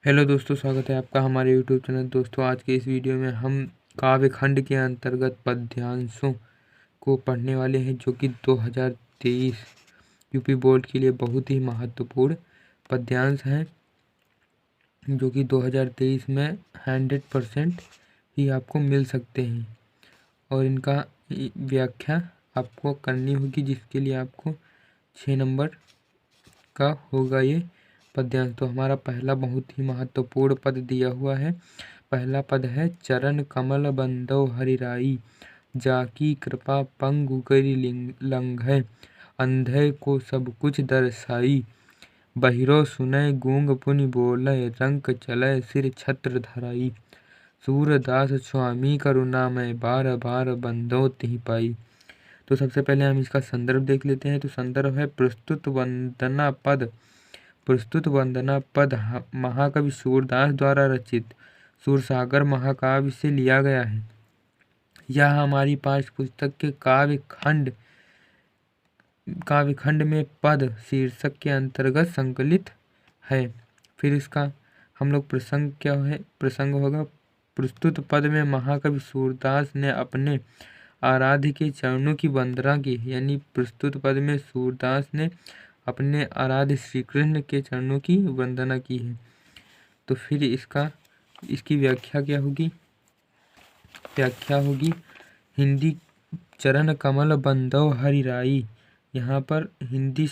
Hello दोस्तों, स्वागत है आपका हमारे यूट्यूब चैनल। दोस्तों, आज के इस वीडियो में हम काव्य खंड के अंतर्गत पद्यांशों को पढ़ने वाले हैं, जो कि 2023 यूपी बोर्ड के लिए बहुत ही महत्वपूर्ण पद्यांश हैं, जो कि 2023 में 100% ही आपको मिल सकते हैं और इनका व्याख्या आपको करनी होगी, जिसके लिए आपको 6 नंबर का होगा ये पद्यांश। तो हमारा पहला बहुत ही महत्वपूर्ण पद दिया हुआ है। पहला पद है, चरण कमल बंदो हरिराई, जाकी कृपा पंगु करि लंघै, अंधे को सब कुछ दर्शाई, बहिरो सुनय गूंग पुनि बोलय, रंक चलय सिर छत्र धराई, सूरदास स्वामी करुणामय, बार बार बंदो तिहि पाई। तो सबसे पहले हम इसका संदर्भ देख लेते हैं। तो संदर्भ है प्रस्तुत वंदना पद। प्रस्तुत वंदना पद महाकवि सूरदास द्वारा रचित सूरसागर महाकाव्य से लिया गया है। यह हमारी पाठ्य पुस्तक के काव्य खंड में पद शीर्षक के अंतर्गत संकलित है। फिर इसका हम लोग प्रसंग होगा। प्रस्तुत पद में महाकवि सूरदास ने अपने आराध्य के चरणों की वंदना की, यानी प्रस्तुत पद में सूरदास ने अपने आराध्य श्री कृष्ण के चरणों की वंदना की है। तो फिर इसकी व्याख्या क्या होगी? व्याख्या होगी, हिंदी चरण कमल बंदो हरिराई। यहाँ पर हिंदी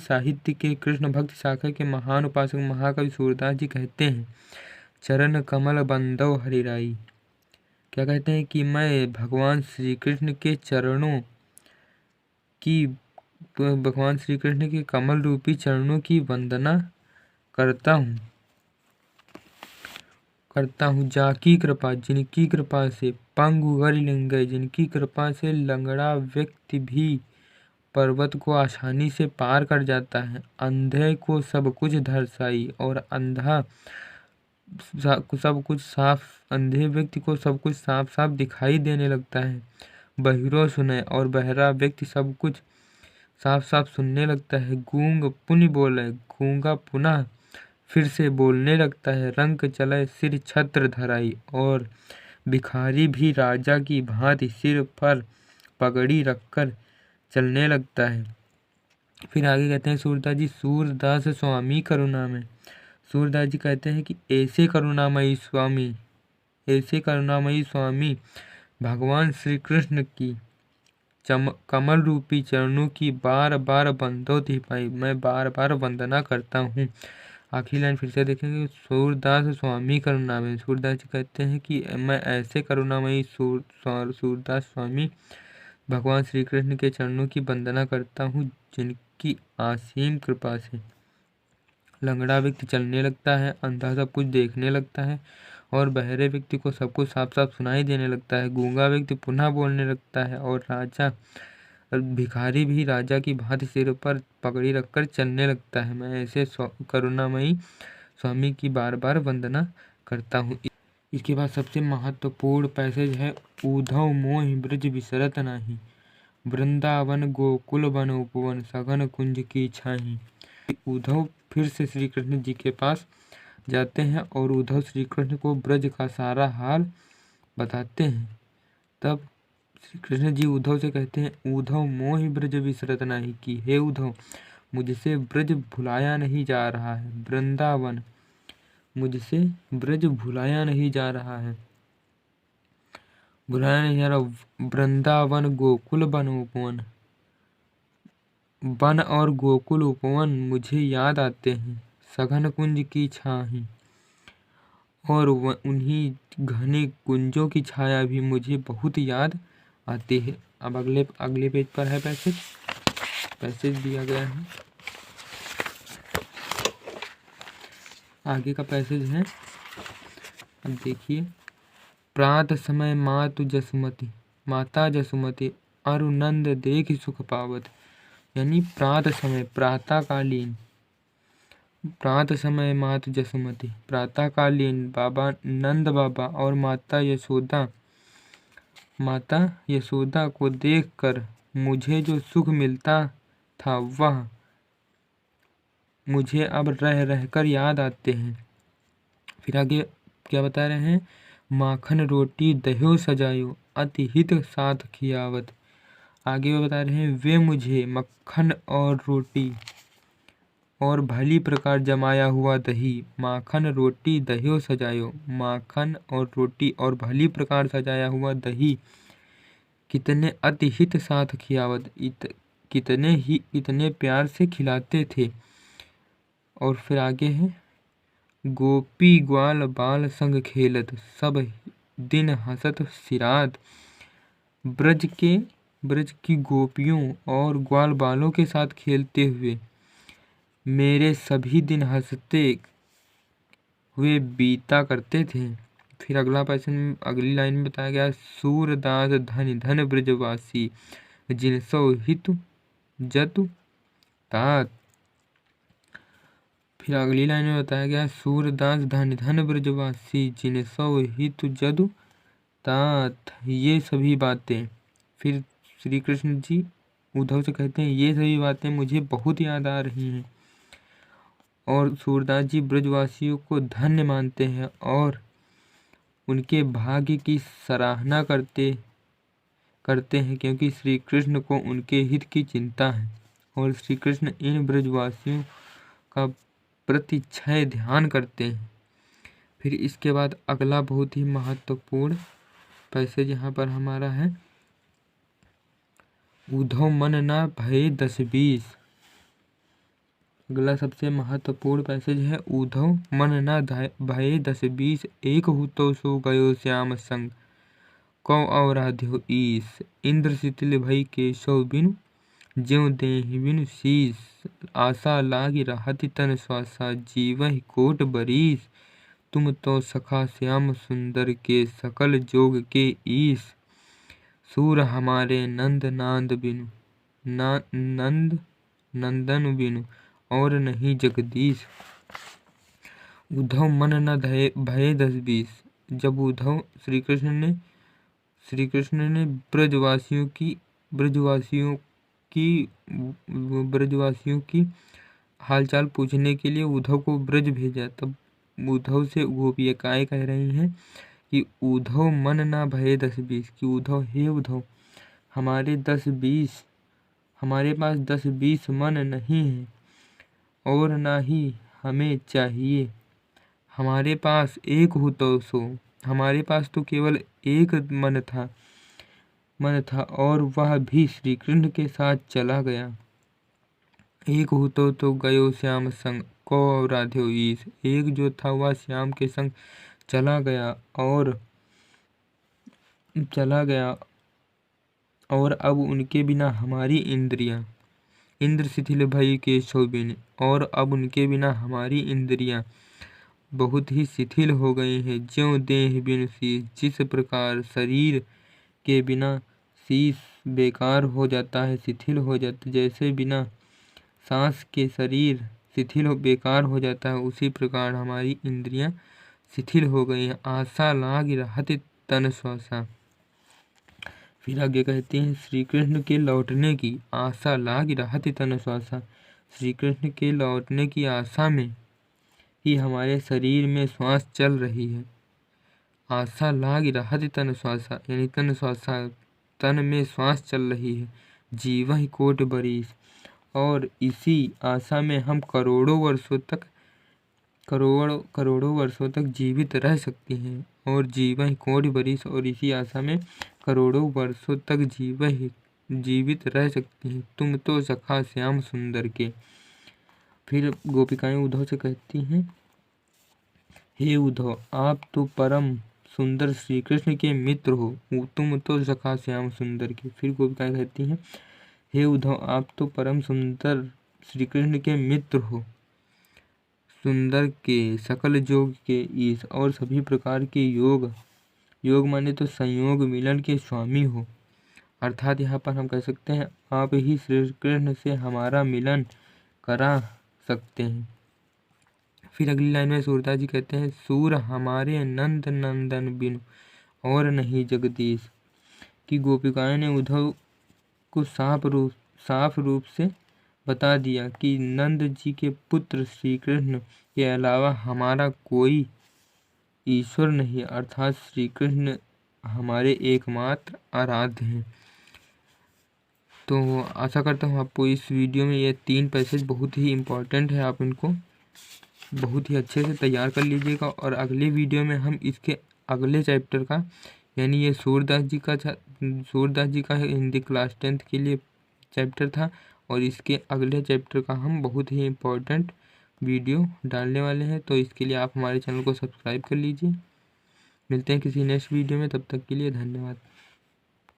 साहित्य के कृष्ण भक्त शाखा के महान उपासक महाकवि सूरदास जी कहते हैं, चरण कमल बंदो हरिराई। क्या कहते हैं कि मैं भगवान श्री कृष्ण के कमल रूपी चरणों की वंदना करता हूँ। जाकी कृपा, जिनकी कृपा से, पंगु करि लंघै, जिनकी कृपा से लंगड़ा व्यक्ति भी पर्वत को आसानी से पार कर जाता है, अंधे को सब कुछ दर्शाई, और अंधे व्यक्ति को सब कुछ साफ साफ दिखाई देने लगता है, बहिरो सुने, और बहरा व्यक्ति सब कुछ साफ साफ सुनने लगता है, गूंग पुनि बोले, गूंगा पुनः फिर से बोलने लगता है, रंक चले सिर छत्र धराई, और भिखारी भी राजा की भांति सिर पर पगड़ी रखकर चलने लगता है। फिर आगे कहते हैं सूरदास स्वामी करुणामय। सूरदास जी कहते हैं कि ऐसे करुणामयी स्वामी भगवान श्री कृष्ण की कमल रूपी चरणों की बार बार बंदो तिहि पाई, मैं बार बार वंदना करता हूँ। आखिरी लाइन फिर से देखेंगे, सूरदास स्वामी करुणामय। सूरदास जी कहते हैं कि मैं ऐसे करुणामयी सूरदास स्वामी भगवान श्री कृष्ण के चरणों की वंदना करता हूँ, जिनकी असीम कृपा से लंगड़ा व्यक्ति चलने लगता है, अंधा सब कुछ देखने लगता है, और बहरे व्यक्ति को सब कुछ साफ साफ सुनाई देने लगता है, गूंगा व्यक्ति पुनः बोलने लगता है, और भिखारी भी राजा की भांति सिर पर पगड़ी रखकर चलने लगता है। मैं ऐसे करुणामयी स्वामी की बार बार वंदना करता हूँ। इसके बाद सबसे महत्वपूर्ण पैसेज है, उद्धव मोहि ब्रज बिसरत नाही, वृंदावन गोकुल वन उपवन, सघन कुंज की छाही। उद्धव फिर से श्री कृष्ण जी के पास जाते हैं और उद्धव श्री कृष्ण को ब्रज का सारा हाल बताते हैं। तब श्री कृष्ण जी उद्धव से कहते हैं, उद्धव मोहि ब्रज बिसरत नाही, कि हे उद्धव, मुझसे ब्रज भुलाया नहीं जा रहा है, वृंदावन मुझसे ब्रज भुलाया नहीं जा रहा है, वृंदावन गोकुल वन उपवन, वन और गोकुल उपवन मुझे याद आते हैं, सघन कुंज की छाही, और उन्हीं घने कुंजों की छाया भी मुझे बहुत याद आती है। अब अगले पेज पर है पैसेज दिया गया है। आगे का पैसेज है, अब देखिए, प्रात समय माता जसुमती अरुनंद देख सुख पावत। यानी प्रात समय माता जसुमती, प्रातःकालीन बाबा नंद बाबा और माता यशोदा को देखकर मुझे जो सुख मिलता था, वह मुझे अब रह रहकर याद आते हैं। फिर आगे क्या बता रहे हैं, माखन रोटी दह्यो सजायो अति हित साथ खियावत। आगे वो बता रहे हैं, वे मुझे मक्खन और रोटी और भली प्रकार जमाया हुआ दही, माखन रोटी दह्यो सजायो, माखन और रोटी और भली प्रकार सजाया हुआ दही कितने अति हित साथ खियावत, कितने प्यार से खिलाते थे। और फिर आगे है, गोपी ग्वाल बाल संग खेलत सब दिन हंसत सिरात। ब्रज की गोपियों और ग्वाल बालों के साथ खेलते हुए मेरे सभी दिन हंसते हुए बीता करते थे। फिर अगला पैसन अगली लाइन में बताया गया, सूरदास धन धन ब्रजवासी जिनसो हित जतु तात। फिर अगली लाइन में बताया गया, सूरदास धन धन ब्रजवासी जिनसो हित जदु तात। ये सभी बातें, फिर श्री कृष्ण जी उद्धव से कहते हैं, ये सभी बातें मुझे बहुत याद आ रही हैं। और सूरदास जी ब्रजवासियों को धन्य मानते हैं और उनके भाग्य की सराहना करते हैं, क्योंकि श्री कृष्ण को उनके हित की चिंता है और श्री कृष्ण इन ब्रजवासियों का प्रतिक्षय ध्यान करते हैं। फिर इसके बाद अगला बहुत ही महत्वपूर्ण पैसेज यहाँ पर हमारा है, उद्धव मन ना भये 10-20। अगला सबसे महत्वपूर्ण पैसेज है, उद्धव मन ना भये 10-20 एक हु तो सो गयो श्याम संग कौ अवराध्यो ईस। इंद्र शिथिल भई केशव बिनु ज्यों देहि बिनु शीस। आशा लागी रहति तन श्वासा जीवहि कोट बरीस। तुम तो सखा श्याम सुंदर के सकल जोग के ईस। सूर हमारे नंद नांद बिनु नंद नंदन बिनु और नहीं जगदीश। उद्धव मन न भये 10-20। जब उद्धव श्री कृष्ण ने ब्रजवासियों की हालचाल पूछने के लिए उद्धव को ब्रज भेजा, तब उद्धव से गोपिकाएं कह रही हैं कि उद्धव मन ना भये 10-20, कि उद्धव, हे उद्धव, हमारे पास 10-20 मन नहीं है और ना ही हमें चाहिए। हमारे पास एक हो तो सो, हमारे पास तो केवल एक मन था और वह भी श्री कृष्ण के साथ चला गया। एक हो तो गयो श्याम संग को राध्यो ईस। एक जो था वह श्याम के संग चला गया और अब उनके बिना हमारी इंद्रियां, इंद्र शिथिल भई केशव बिनु, और अब उनके बिना हमारी इंद्रियां बहुत ही शिथिल हो गई हैं। ज्यों देह बिनु शीस, जिस प्रकार शरीर के बिना शीस बेकार हो जाता है, शिथिल हो जाता, जैसे बिना सांस के शरीर शिथिल बेकार हो जाता है, उसी प्रकार हमारी इंद्रियां शिथिल हो गई हैं। आशा लाग रहति तन श्वासा। फिर आगे कहते हैं, श्री कृष्ण के लौटने की आशा लाग रहति तन श्वासा। श्री कृष्ण के लौटने की आशा में ही हमारे शरीर में श्वास चल रही है। आशा लाग रहति तन श्वासा, यानी तन श्वासा, तन में श्वास चल रही है। जीवहि कोट बरीस, और इसी आशा में हम करोड़ों वर्षों तक जीवित रह सकते हैं। और जीवहि कोट बरीस, और इसी आशा में करोड़ों वर्षों तक जीवित रह सकते हैं। तुम तो सखा श्याम सुंदर के। फिर गोपिकाएं उद्धव से कहती हैं, हे उद्धव, आप तो परम सुंदर श्री कृष्ण के मित्र हो, तुम तो सखा श्याम सुंदर के। फिर गोपिकाएं कहती हैं, हे उद्धव, आप तो परम सुंदर श्री कृष्ण के मित्र हो, सुंदर के सकल जोग के ईश, और सभी प्रकार के योग माने तो संयोग मिलन के स्वामी हो। अर्थात यहाँ पर हम कह सकते हैं, आप ही श्री कृष्ण से हमारा मिलन करा सकते हैं। फिर अगली लाइन में सूरदास जी कहते हैं, सूर हमारे नंद नंदन बिनु और नहीं जगदीश। कि गोपिकाएं ने उद्धव को साफ रूप से बता दिया कि नंद जी के पुत्र श्री कृष्ण के अलावा हमारा कोई ईश्वर नहीं, अर्थात श्री कृष्ण हमारे एकमात्र आराध्य हैं। तो आशा करता हूँ आपको इस वीडियो में ये 3 पैसेज बहुत ही इम्पोर्टेंट है, आप इनको बहुत ही अच्छे से तैयार कर लीजिएगा। और अगले वीडियो में हम इसके अगले चैप्टर का, यानी ये सूरदास जी का हिंदी क्लास 10th के लिए चैप्टर था, और इसके अगले चैप्टर का हम बहुत ही इम्पोर्टेंट वीडियो डालने वाले हैं। तो इसके लिए आप हमारे चैनल को सब्सक्राइब कर लीजिए। मिलते हैं किसी नेक्स्ट वीडियो में, तब तक के लिए धन्यवाद।